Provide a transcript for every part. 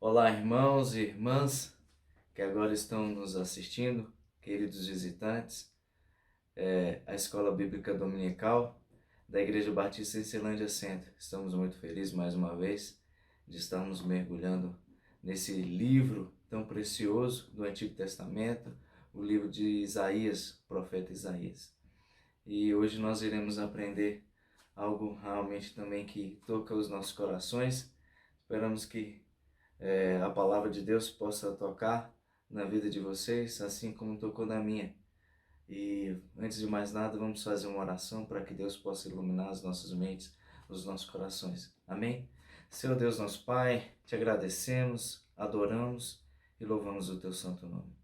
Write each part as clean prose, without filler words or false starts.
Olá, irmãos e irmãs que agora estão nos assistindo, queridos visitantes, a Escola Bíblica Dominical da Igreja Batista em Ceilândia Centro. Estamos muito felizes mais uma vez de estarmos mergulhando nesse livro tão precioso do Antigo Testamento, o livro de Isaías, profeta Isaías. E hoje nós iremos aprender algo realmente também que toca os nossos corações. Esperamos que a palavra de Deus possa tocar na vida de vocês, assim como tocou na minha. E antes de mais nada, vamos fazer uma oração para que Deus possa iluminar as nossas mentes, os nossos corações. Amém? Senhor Deus, nosso Pai, te agradecemos, adoramos e louvamos o teu santo nome.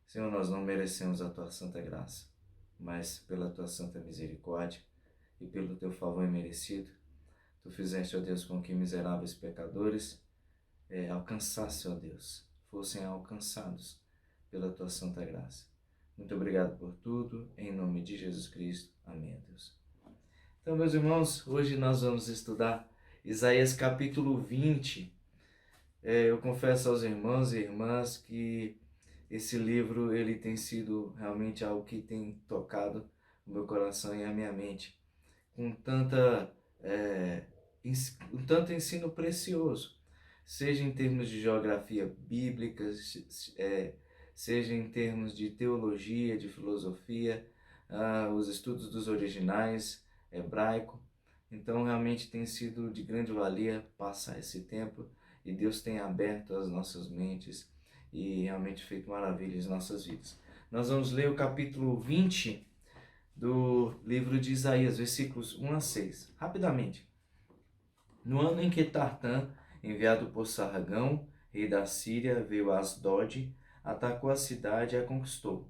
Senhor, nós não merecemos a tua santa graça, mas pela tua santa misericórdia e pelo teu favor imerecido, tu fizeste, ó Deus, com que miseráveis pecadores alcançasse, ó Deus, fossem alcançados pela tua santa graça. Muito obrigado por tudo, em nome de Jesus Cristo. Amém, Deus. Então, meus irmãos, hoje nós vamos estudar Isaías capítulo 20. Eu confesso aos irmãos e irmãs que esse livro ele tem sido realmente algo que tem tocado o meu coração e a minha mente, com tanto ensino precioso, seja em termos de geografia bíblica, seja em termos de teologia, de filosofia, os estudos dos originais, hebraico. Então realmente tem sido de grande valia passar esse tempo e Deus tem aberto as nossas mentes e realmente feito maravilhas em nossas vidas. Nós vamos ler o capítulo 20 do livro de Isaías, versículos 1 a 6, rapidamente. No ano em que Tartã, enviado por Sargão, rei da Síria, veio a Asdod, atacou a cidade e a conquistou.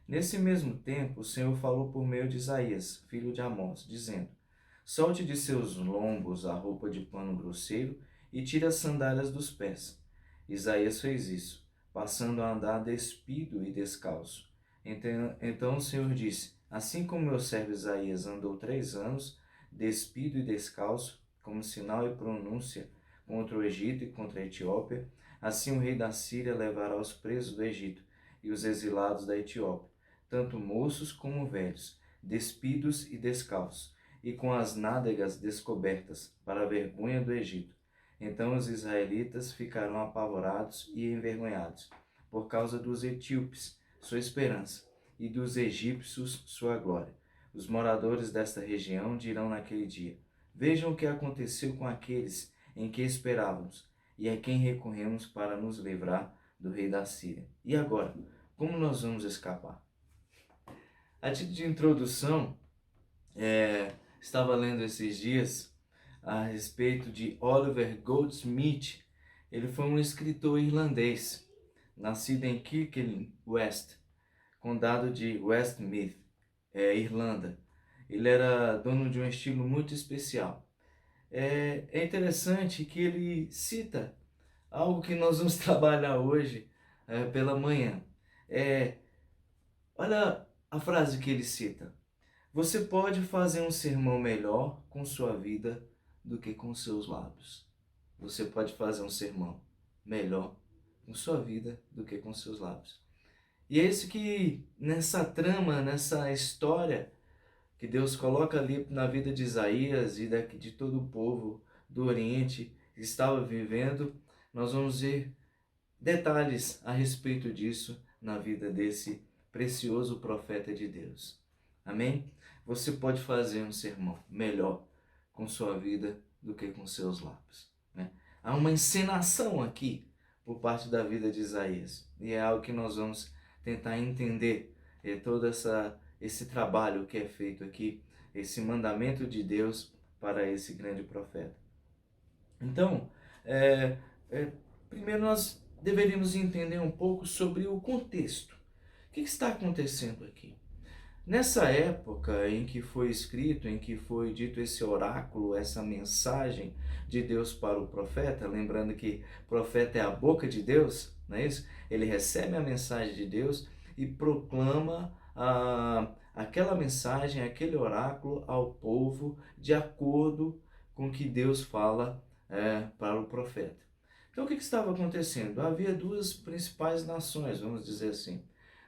Nesse mesmo tempo, o Senhor falou por meio de Isaías, filho de Amós, dizendo: Solte de seus lombos a roupa de pano grosseiro e tire as sandálias dos pés. Isaías fez isso, passando a andar despido e descalço. Então o Senhor disse: Assim como meu servo Isaías andou 3 anos, despido e descalço, como sinal e pronúncia contra o Egito e contra a Etiópia, assim o rei da Síria levará os presos do Egito e os exilados da Etiópia, tanto moços como velhos, despidos e descalços, e com as nádegas descobertas, para a vergonha do Egito. Então os israelitas ficarão apavorados e envergonhados, por causa dos etíopes, sua esperança, e dos egípcios, sua glória. Os moradores desta região dirão naquele dia: Vejam o que aconteceu com aqueles em que esperávamos, e a quem recorremos para nos livrar do rei da Síria. E agora, como nós vamos escapar? A título de introdução, estava lendo esses dias a respeito de Oliver Goldsmith. Ele foi um escritor irlandês, nascido em Kirkland West, condado de Westmeath, Irlanda. Ele era dono de um estilo muito especial. É interessante que ele cita algo que nós vamos trabalhar hoje pela manhã. Olha a frase que ele cita: Você pode fazer um sermão melhor com sua vida do que com seus lábios. Você pode fazer um sermão melhor com sua vida do que com seus lábios. E é isso que nessa trama, nessa história que Deus coloca ali na vida de Isaías e de todo o povo do Oriente que estava vivendo, nós vamos ver detalhes a respeito disso na vida desse precioso profeta de Deus. Amém? Você pode fazer um sermão melhor com sua vida do que com seus lábios, né? Há uma encenação aqui por parte da vida de Isaías e é algo que nós vamos tentar entender todo esse trabalho que é feito aqui, esse mandamento de Deus para esse grande profeta. Então, primeiro nós deveríamos entender um pouco sobre o contexto. O que está acontecendo aqui? Nessa época em que foi escrito, em que foi dito esse oráculo, essa mensagem de Deus para o profeta, lembrando que o profeta é a boca de Deus, não é isso? Ele recebe a mensagem de Deus e proclama aquela mensagem, aquele oráculo ao povo de acordo com o que Deus fala para o profeta. Então, o que estava acontecendo? Havia duas principais nações, vamos dizer assim.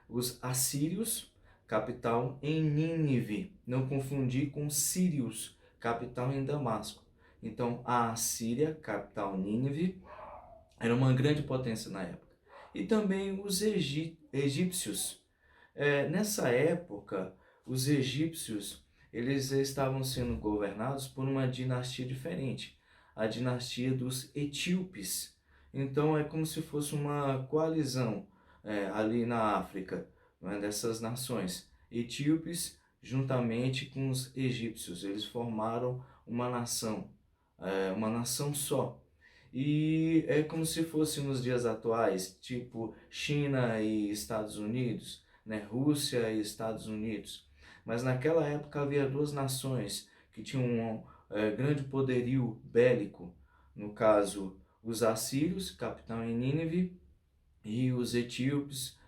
Os assírios, capital em Nínive. Não confundir com Sírios, capital em Damasco. Então, a Assíria, capital Nínive, era uma grande potência na época. E também os egípcios. Nessa época, os egípcios eles estavam sendo governados por uma dinastia diferente, a dinastia dos etíopes. Então é como se fosse uma coalizão ali na África, né, dessas nações. Etíopes juntamente com os egípcios, eles formaram uma nação só. E é como se fosse nos dias atuais, tipo China e Estados Unidos, né? Rússia e Estados Unidos. Mas naquela época havia duas nações que tinham um grande poderio bélico. No caso, os assírios, capital em Nínive, e os etíopes,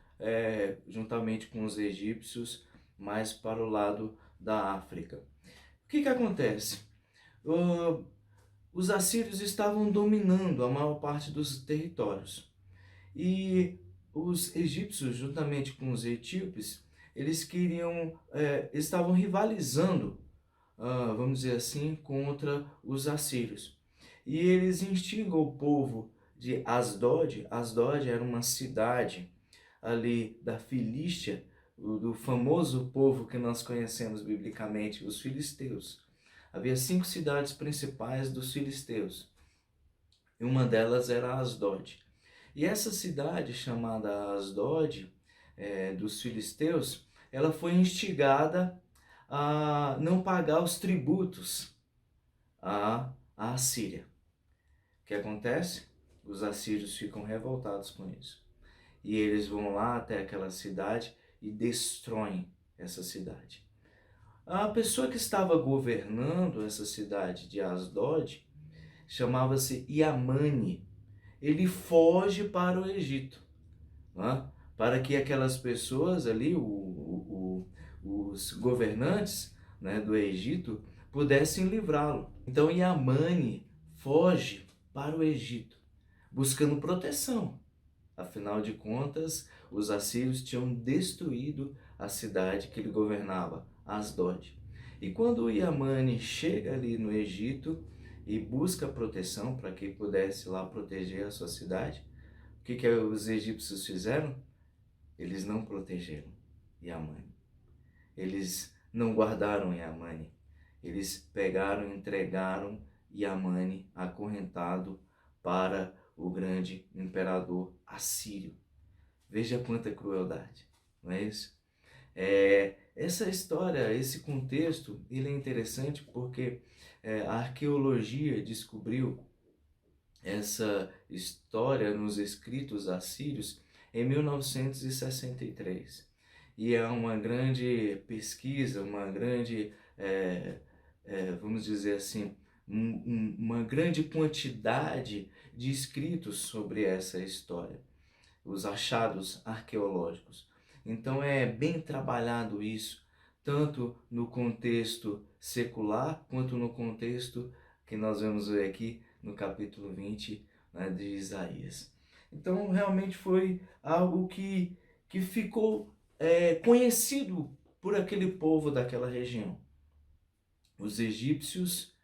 juntamente com os egípcios, mais para o lado da África. O que acontece? Uh, os assírios estavam dominando a maior parte dos territórios. E os egípcios, juntamente com os etíopes, eles estavam rivalizando, vamos dizer assim, contra os assírios. E eles instigam o povo de Asdod. Asdod era uma cidade ali da Filístia, do famoso povo que nós conhecemos biblicamente, os filisteus. Havia 5 cidades principais dos filisteus, e uma delas era Asdod. E essa cidade chamada Asdod, dos filisteus, ela foi instigada a não pagar os tributos à Assíria. O que acontece? Os assírios ficam revoltados com isso. E eles vão lá até aquela cidade e destroem essa cidade. A pessoa que estava governando essa cidade de Asdod chamava-se Iamane. Ele foge para o Egito, né? Para que aquelas pessoas ali, os governantes, né, do Egito, pudessem livrá-lo. Então Iamane foge para o Egito, buscando proteção. Afinal de contas, os assírios tinham destruído a cidade que ele governava, Asdod. E quando Iamane chega ali no Egito e busca proteção para que pudesse lá proteger a sua cidade, o que os egípcios fizeram? Eles não protegeram Iamane. Eles não guardaram Iamane. Eles pegaram e entregaram Iamane acorrentado para o grande imperador assírio. Veja quanta crueldade, não é isso? Essa história, esse contexto, ele é interessante porque a arqueologia descobriu essa história nos escritos assírios em 1963. E é uma grande pesquisa, uma grande, vamos dizer assim, uma grande quantidade de escritos sobre essa história, os achados arqueológicos. Então é bem trabalhado isso, tanto no contexto secular, quanto no contexto que nós vamos ver aqui no capítulo 20, né, de Isaías. Então realmente foi algo que ficou conhecido por aquele povo daquela região. Os egípcios,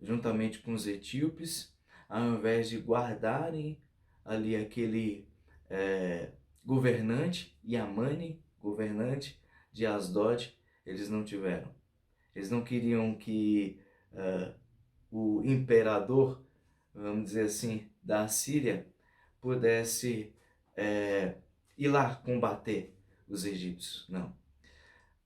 juntamente com os etíopes, ao invés de guardarem ali aquele governante, Iamane, governante de Asdod, eles não tiveram. Eles não queriam que o imperador, vamos dizer assim, da Assíria, pudesse ir lá combater os egípcios. Não.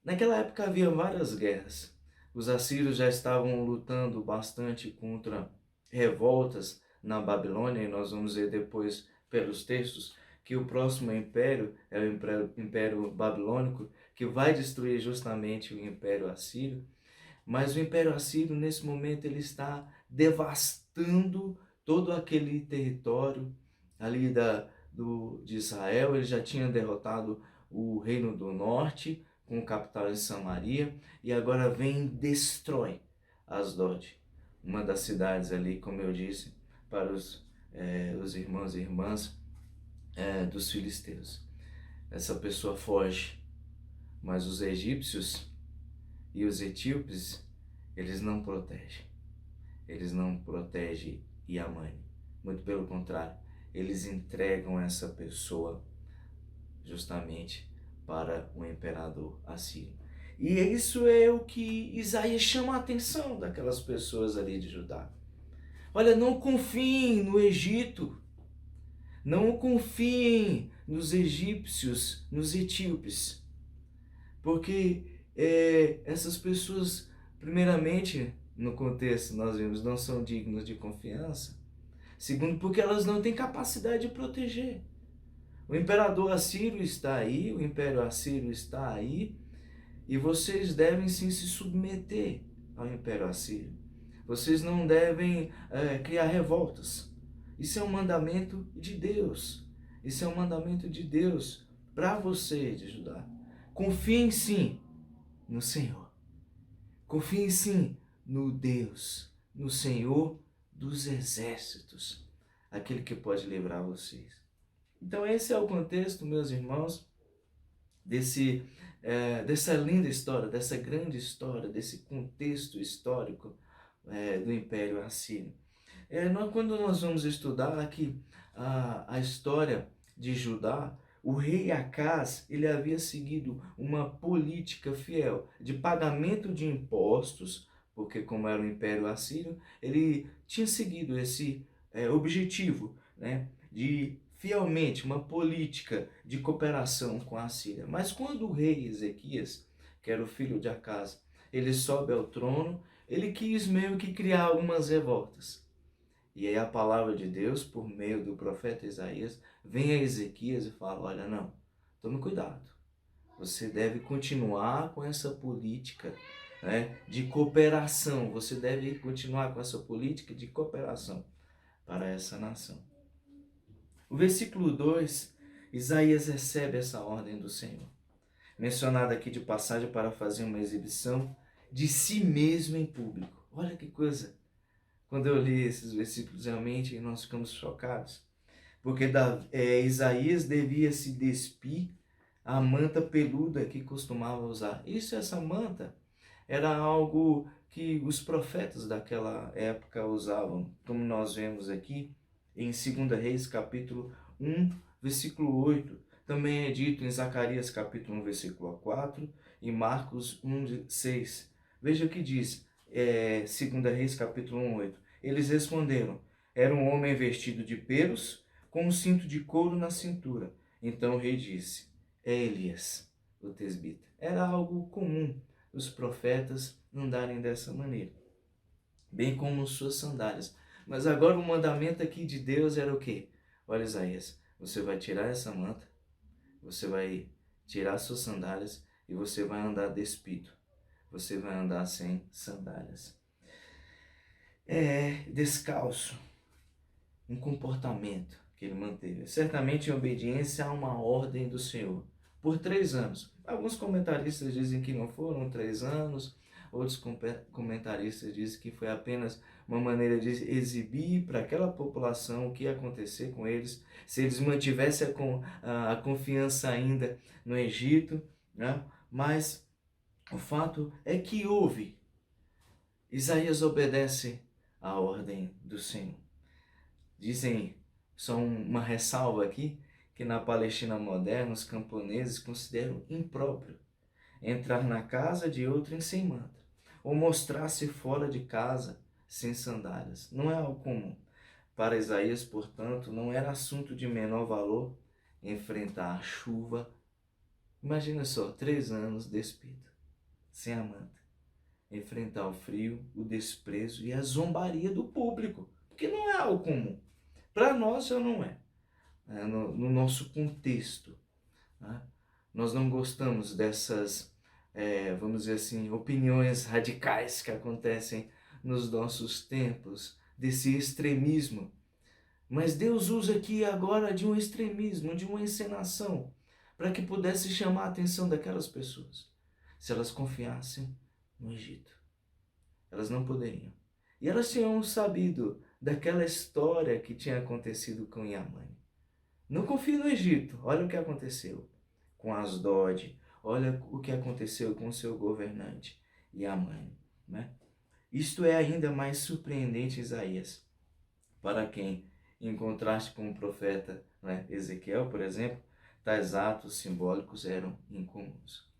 Naquela época havia várias guerras. Os assírios já estavam lutando bastante contra revoltas na Babilônia, e nós vamos ver depois pelos textos que o próximo império é o Império Babilônico, que vai destruir justamente o Império Assírio. Mas o Império Assírio, nesse momento, ele está devastando todo aquele território ali de Israel. Ele já tinha derrotado o Reino do Norte, com capital em Samaria, e agora vem e destrói Asdod, uma das cidades ali, como eu disse, para os os irmãos e irmãs dos filisteus. Essa pessoa foge, mas os egípcios e os etíopes, eles não protegem. Eles não protegem Iamane. Muito pelo contrário, eles entregam essa pessoa justamente para o imperador assírio. E isso é o que Isaías chama a atenção daquelas pessoas ali de Judá. Olha, não confiem no Egito, não confiem nos egípcios, nos etíopes, porque essas pessoas, primeiramente, no contexto nós vemos, não são dignos de confiança. Segundo, porque elas não têm capacidade de proteger. O imperador assírio está aí, o império assírio está aí, e vocês devem sim se submeter ao império assírio. Vocês não devem criar revoltas. Isso é um mandamento de Deus. Isso é um mandamento de Deus para você de Judá. Confiem sim no Senhor. Confiem sim no Deus, no Senhor dos exércitos, aquele que pode livrar vocês. Então esse é o contexto, meus irmãos, dessa linda história, dessa grande história, desse contexto histórico do Império Assírio. Quando nós vamos estudar aqui a história de Judá, o rei Acaz, ele havia seguido uma política fiel de pagamento de impostos, porque como era o Império Assírio, ele tinha seguido esse objetivo, né, de fielmente uma política de cooperação com a Síria. Mas quando o rei Ezequias, que era o filho de Acaz, ele sobe ao trono, ele quis meio que criar algumas revoltas. E aí a palavra de Deus, por meio do profeta Isaías, vem a Ezequias e fala, olha, não, tome cuidado. Você deve continuar com essa política, né, de cooperação. Você deve continuar com essa política de cooperação para essa nação. O versículo 2, Isaías recebe essa ordem do Senhor, mencionada aqui de passagem para fazer uma exibição de si mesmo em público. Olha que coisa! Quando eu li esses versículos, realmente nós ficamos chocados, porque Isaías devia se despir a manta peluda que costumava usar. Essa manta era algo que os profetas daquela época usavam, como nós vemos aqui em 2 Reis, capítulo 1, versículo 8. Também é dito em Zacarias, capítulo 1, versículo 4, e Marcos 1, 6. Veja o que diz, 2 Reis, capítulo 1, 8. Eles responderam, era um homem vestido de pelos, com um cinto de couro na cintura. Então o rei disse, é Elias, o tesbita. Era algo comum os profetas andarem dessa maneira, bem como suas sandálias. Mas agora o mandamento aqui de Deus era o quê? Olha, Isaías, você vai tirar essa manta, você vai tirar suas sandálias e você vai andar despido. Você vai andar sem sandálias. Descalço, um comportamento que ele manteve, certamente em obediência a uma ordem do Senhor, por 3 anos. Alguns comentaristas dizem que não foram 3 anos, outros comentaristas dizem que foi apenas uma maneira de exibir para aquela população o que ia acontecer com eles, se eles mantivessem a confiança ainda no Egito, né? Mas o fato é que houve. Isaías obedece à ordem do Senhor. Dizem, só uma ressalva aqui, que na Palestina moderna os camponeses consideram impróprio entrar na casa de outrem sem manta, ou mostrar-se fora de casa sem sandálias. Não é algo comum. Para Isaías, portanto, não era assunto de menor valor enfrentar a chuva. Imagina só, 3 anos despido, sem a manta. Enfrentar o frio, o desprezo e a zombaria do público, porque não é algo comum. Para nós já não é, no nosso contexto. Né? Nós não gostamos dessas, vamos dizer assim, opiniões radicais que acontecem nos nossos tempos, desse extremismo. Mas Deus usa aqui agora de um extremismo, de uma encenação, para que pudesse chamar a atenção daquelas pessoas. Se elas confiassem no Egito, elas não poderiam. E elas tinham sabido daquela história que tinha acontecido com Yamane. Não confie no Egito. Olha o que aconteceu com Asdod. Olha o que aconteceu com seu governante, Yamane, né? Isto é ainda mais surpreendente, Isaías, para quem, em contraste com o profeta, né, Ezequiel, por exemplo, tais atos simbólicos eram incomuns.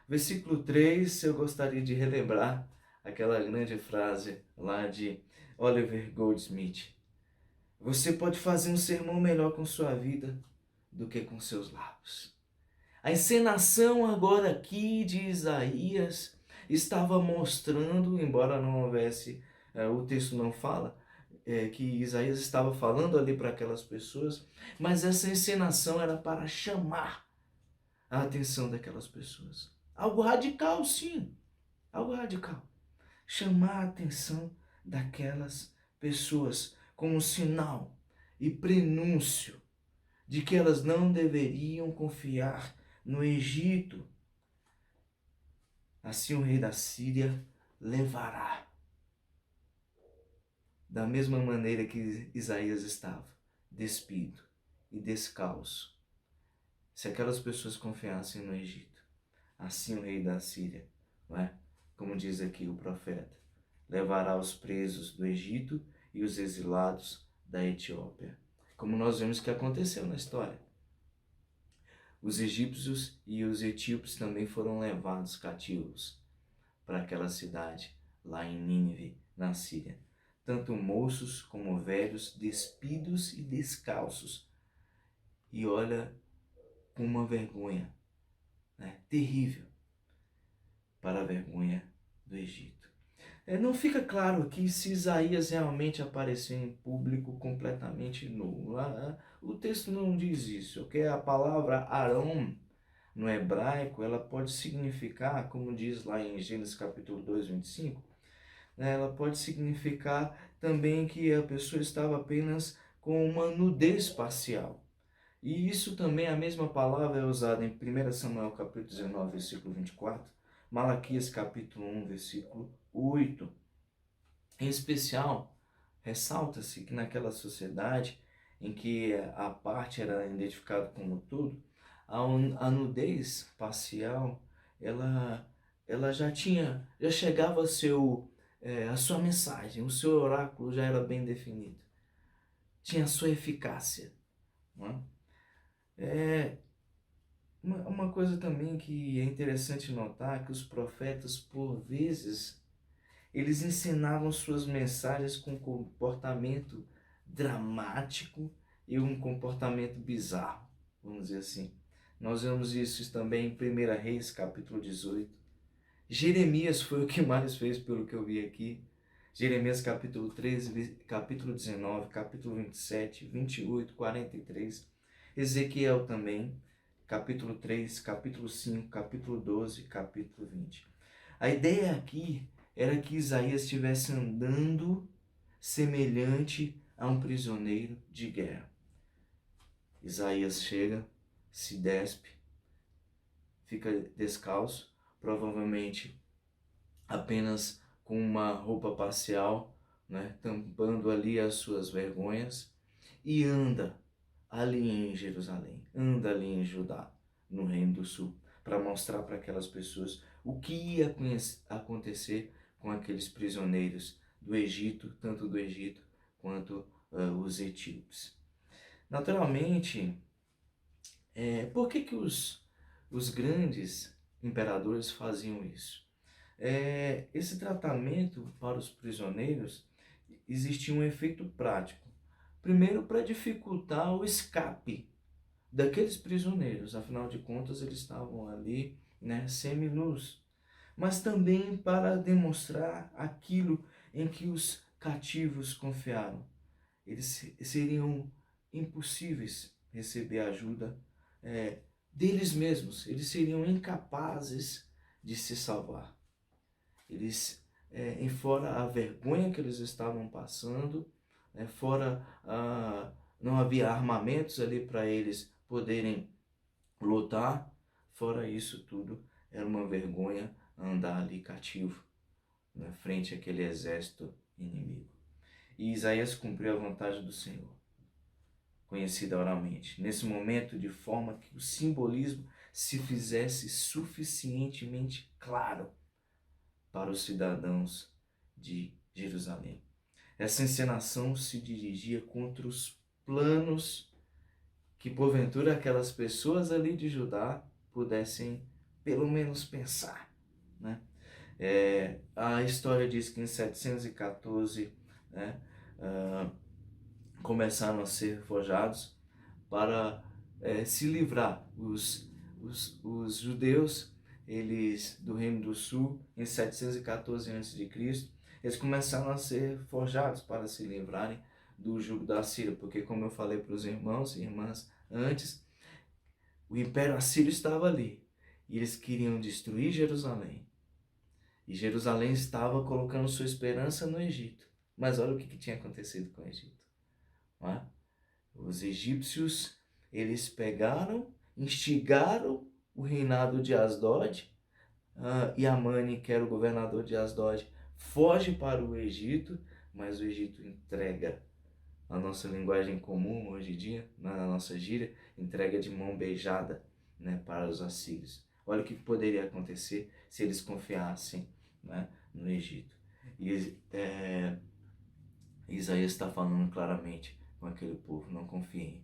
Versículo 3, eu gostaria de relembrar aquela grande frase lá de Oliver Goldsmith. Você pode fazer um sermão melhor com sua vida do que com seus lábios. A encenação agora aqui de Isaías estava mostrando, embora não houvesse, o texto não fala, que Isaías estava falando ali para aquelas pessoas, mas essa encenação era para chamar a atenção daquelas pessoas. Algo radical, sim, algo radical. Chamar a atenção daquelas pessoas como sinal e prenúncio de que elas não deveriam confiar no Egito. Assim o rei da Síria levará. Da mesma maneira que Isaías estava, despido e descalço. Se aquelas pessoas confiassem no Egito, assim o rei da Síria, não é? Como diz aqui o profeta, levará os presos do Egito e os exilados da Etiópia. Como nós vemos que aconteceu na história. Os egípcios e os etíopes também foram levados cativos para aquela cidade, lá em Nínive, na Síria. Tanto moços como velhos, despidos e descalços. E olha, com uma vergonha, né, terrível, para a vergonha do Egito. Não fica claro aqui se Isaías realmente apareceu em público completamente nu. O texto não diz isso, ok? A palavra Arão, no hebraico, ela pode significar, como diz lá em Gênesis capítulo 2, 25, né, ela pode significar também que a pessoa estava apenas com uma nudez parcial. E isso também, a mesma palavra é usada em 1 Samuel capítulo 19, versículo 24, Malaquias capítulo 1, versículo 8. Em especial, ressalta-se que naquela sociedade em que a parte era identificada como tudo, a nudez parcial, ela já chegava a sua mensagem, o seu oráculo já era bem definido, tinha a sua eficácia. Não é? Uma coisa também que é interessante notar é que os profetas, por vezes, eles ensinavam suas mensagens com um comportamento dramático e um comportamento bizarro, vamos dizer assim. Nós vemos isso também em 1 Reis, capítulo 18. Jeremias foi o que mais fez, pelo que eu vi aqui. Jeremias, capítulo 13, capítulo 19, capítulo 27, 28, 43. Ezequiel também, capítulo 3, capítulo 5, capítulo 12, capítulo 20. A ideia aqui era que Isaías estivesse andando semelhante a um prisioneiro de guerra. Isaías chega, se despe, fica descalço, provavelmente apenas com uma roupa parcial, né, tampando ali as suas vergonhas, e anda ali em Jerusalém, anda ali em Judá, no Reino do Sul, para mostrar para aquelas pessoas o que ia acontecer com aqueles prisioneiros do Egito, tanto do Egito quanto os etíopes. Naturalmente, por que os grandes imperadores faziam isso? Esse tratamento para os prisioneiros existia um efeito prático. Primeiro, para dificultar o escape daqueles prisioneiros, afinal de contas eles estavam ali, né, seminus, mas também para demonstrar aquilo em que os cativos confiaram. Eles seriam impossíveis receber ajuda deles mesmos, eles seriam incapazes de se salvar. Eles, fora a vergonha que eles estavam passando, fora não havia armamentos ali para eles poderem lutar, fora isso tudo, era uma vergonha andar ali cativo, frente àquele exército inimigo. E Isaías cumpriu a vontade do Senhor, conhecida oralmente, nesse momento, de forma que o simbolismo se fizesse suficientemente claro para os cidadãos de Jerusalém. Essa encenação se dirigia contra os planos que, porventura, aquelas pessoas ali de Judá pudessem, pelo menos, pensar, né? A história diz que em 714, né, começaram a ser forjados para se livrar os judeus, eles do Reino do Sul, em 714 a.C., eles começaram a ser forjados para se livrarem do jugo da Síria, porque, como eu falei para os irmãos e irmãs antes, o Império Assírio estava ali e eles queriam destruir Jerusalém. E Jerusalém estava colocando sua esperança no Egito. Mas olha o que tinha acontecido com o Egito. Não é? Os egípcios, eles pegaram, instigaram o reinado de Asdod, e Amani, que era o governador de Asdod, foge para o Egito, mas o Egito entrega, na nossa linguagem comum hoje em dia, na nossa gíria, entrega de mão beijada, né, para os assírios. Olha o que poderia acontecer se eles confiassem, né, no Egito. E Isaías está falando claramente com aquele povo: não confiem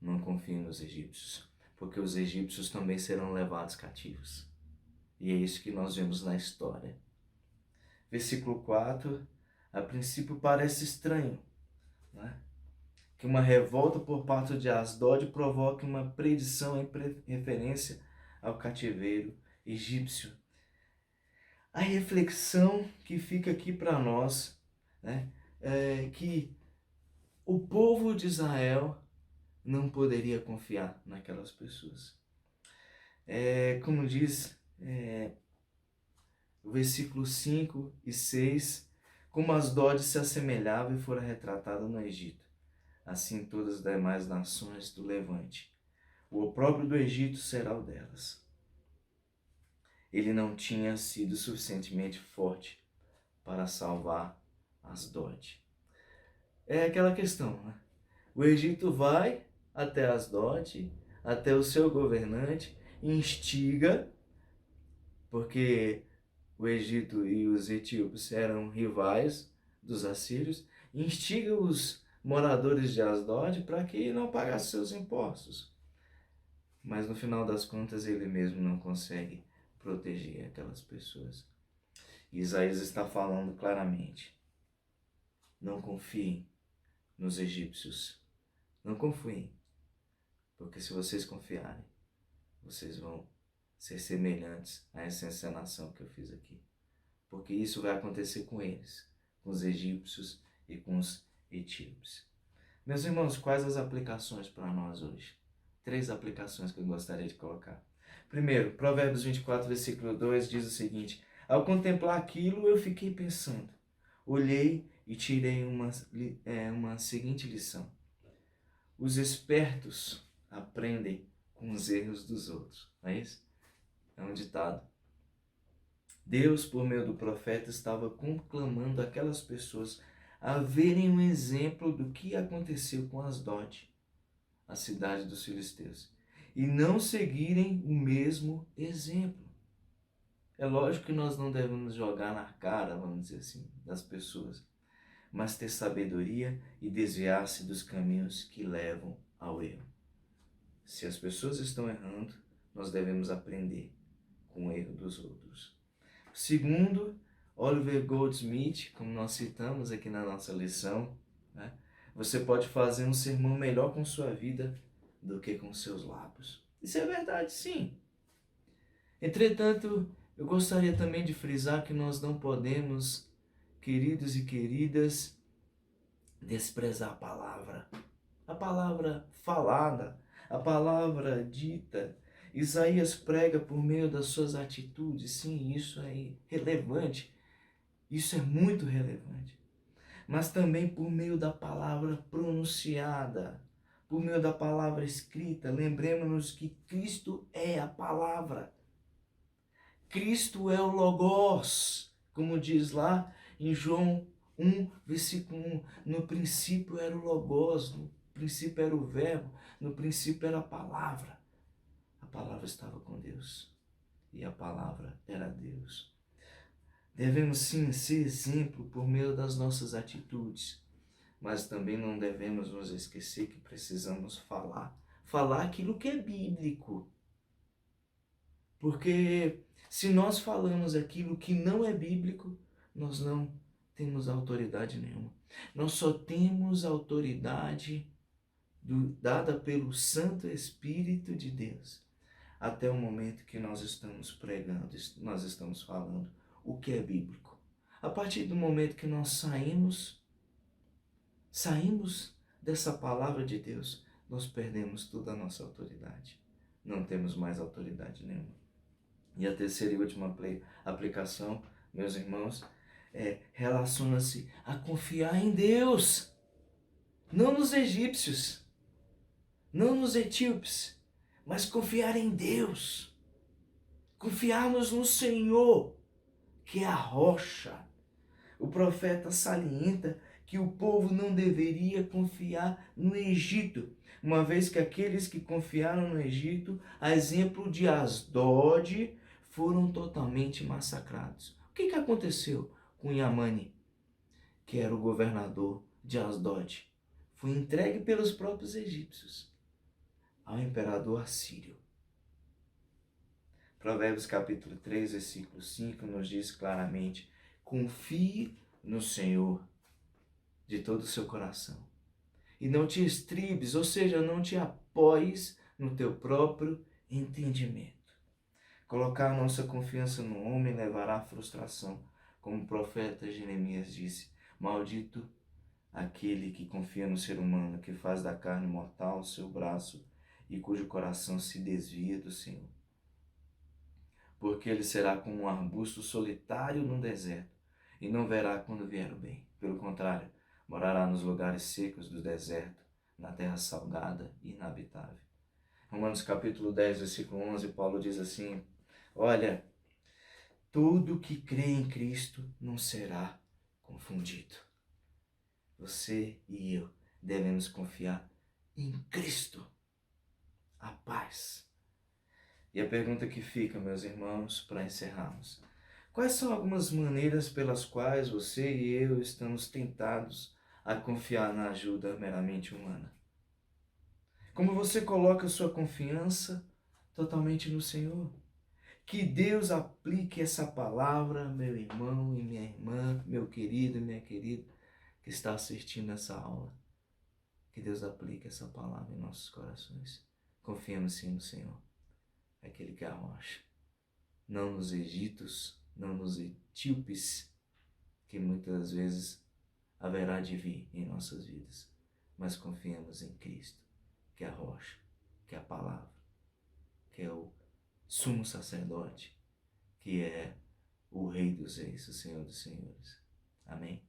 nos egípcios, porque os egípcios também serão levados cativos. E é isso que nós vemos na história. Versículo 4, a princípio parece estranho, né? Que uma revolta por parte de Asdod provoque uma predição em referência ao cativeiro egípcio. A reflexão que fica aqui para nós, né, é que o povo de Israel não poderia confiar naquelas pessoas. Como diz o versículo 5 e 6, como Asdod se assemelhava e fora retratada no Egito, assim todas as demais nações do Levante. O opróbrio do Egito será o delas. Ele não tinha sido suficientemente forte para salvar Asdod. É aquela questão, né? O Egito vai até Asdod, até o seu governante, instiga, porque o Egito e os etíopes eram rivais dos assírios, instiga os moradores de Asdod para que não pagassem seus impostos. Mas no final das contas ele mesmo não consegue proteger aquelas pessoas. Isaías está falando claramente: não confiem nos egípcios. Não confiem, porque se vocês confiarem, vocês vão ser semelhantes a essa encenação que eu fiz aqui. Porque isso vai acontecer com eles, com os egípcios e com os etíopes. Meus irmãos, quais as aplicações para nós hoje? 3 aplicações que eu gostaria de colocar. Primeiro, Provérbios 24, versículo 2 diz o seguinte: ao contemplar aquilo, eu fiquei pensando. Olhei e tirei uma seguinte lição: os espertos aprendem com os erros dos outros. Não é isso? É um ditado. Deus, por meio do profeta, estava conclamando aquelas pessoas a verem um exemplo do que aconteceu com Asdod, a cidade dos filisteus, e não seguirem o mesmo exemplo. É lógico que nós não devemos jogar na cara, vamos dizer assim, das pessoas, mas ter sabedoria e desviar-se dos caminhos que levam ao erro. Se as pessoas estão errando, nós devemos aprender com o erro dos outros. Segundo, Oliver Goldsmith, como nós citamos aqui na nossa lição, né? Você pode fazer um sermão melhor com sua vida do que com seus lábios. Isso é verdade, sim. Entretanto, eu gostaria também de frisar que nós não podemos, queridos e queridas, desprezar a palavra falada, a palavra dita. Isaías prega por meio das suas atitudes. Sim, isso é relevante, isso é muito relevante. Mas também por meio da palavra pronunciada, por meio da palavra escrita. Lembremos-nos que Cristo é a palavra. Cristo é o Logos, como diz lá em João versículo 1, no princípio era o Logos, no princípio era o Verbo, no princípio era a palavra. A palavra estava com Deus e a palavra era Deus. Devemos sim ser exemplo por meio das nossas atitudes, mas também não devemos nos esquecer que precisamos falar aquilo que é bíblico. Porque se nós falamos aquilo que não é bíblico, nós não temos autoridade nenhuma. Nós só temos autoridade dada pelo Santo Espírito de Deus até o momento que nós estamos pregando, nós estamos falando o que é bíblico. A partir do momento que nós saímos dessa palavra de Deus, nós perdemos toda a nossa autoridade. Não temos mais autoridade nenhuma. E a terceira e última aplicação, meus irmãos, relaciona-se a confiar em Deus, não nos egípcios, não nos etíopes, mas confiar em Deus, confiarmos no Senhor, que é a rocha. O profeta salienta que o povo não deveria confiar no Egito, uma vez que aqueles que confiaram no Egito, a exemplo de Asdod, foram totalmente massacrados. O que aconteceu com Yamane, que era o governador de Asdod? Foi entregue pelos próprios egípcios ao imperador assírio. Provérbios capítulo 3, versículo 5 nos diz claramente: confie no Senhor de todo o seu coração e não te estribes, ou seja, não te apoies no teu próprio entendimento. Colocar nossa confiança no homem levará à frustração, como o profeta Jeremias disse: maldito aquele que confia no ser humano, que faz da carne mortal seu braço e cujo coração se desvia do Senhor. Porque ele será como um arbusto solitário no deserto, e não verá quando vier o bem. Pelo contrário, morará nos lugares secos do deserto, na terra salgada e inabitável. Romanos capítulo 10, versículo 11, Paulo diz assim: olha, todo que crê em Cristo não será confundido. Você e eu devemos confiar em Cristo, a paz. E a pergunta que fica, meus irmãos, para encerrarmos: quais são algumas maneiras pelas quais você e eu estamos tentados a confiar na ajuda meramente humana? Como você coloca sua confiança totalmente no Senhor? Que Deus aplique essa palavra, meu irmão e minha irmã, meu querido e minha querida, que está assistindo essa aula. Que Deus aplique essa palavra em nossos corações. Confiemos sim no Senhor, aquele que é a rocha. Não nos egitos, não nos etíopes, que muitas vezes haverá de vir em nossas vidas. Mas confiemos em Cristo, que é a rocha, que é a palavra, que é o sumo sacerdote, que é o Rei dos Reis, o Senhor dos Senhores. Amém?